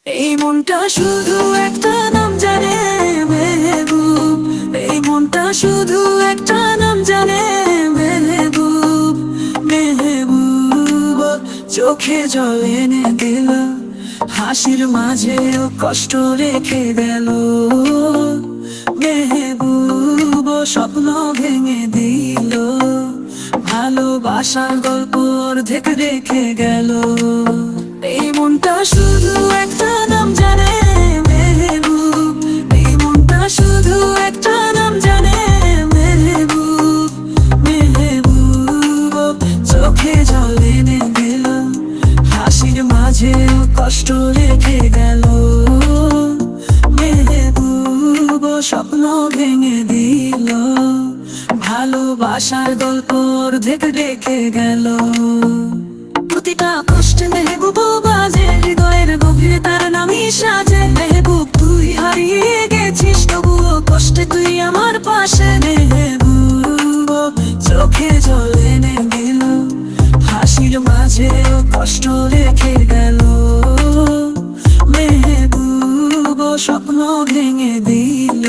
এই মনটা শুধু একটা নাম জানে মেহবুব। এই মনটা শুধু একটা নাম জানে মেহবুব। মেহবুব চোখে জল এনে দিল, হাসির মাঝেও কষ্ট রেখে গেল। মেহবুব স্বপ্ন ভেঙে দিল, ভালোবাসার গল্প অর্ধেক রেখে গেল। এই মনটা শুধু একটা নাম জানে মেহবুব। এই মনটা শুধু একটা নাম জানে মেহবুব। মেহবুব চোখে জল এনে দিল, হাসির মাঝেও কষ্ট রেখে গেল। মেহবুব স্বপ্ন ভেঙে দিল, ভালোবাসার গল্প অর্ধেক রেখে গেল। প্রতিটা কষ্টে মেহবুব বাজে, হৃদয়ের গভীরে তার নামই সাজে। মেহবুব তুই হারিয়ে গেছিস, তবুও কষ্টে তুই আমার পাশে। মেহবুব চোখে জল এনে দিল, হাসির মাঝেও কষ্ট রেখে গেল। মেহবুব স্বপ্ন ভেঙে দিল।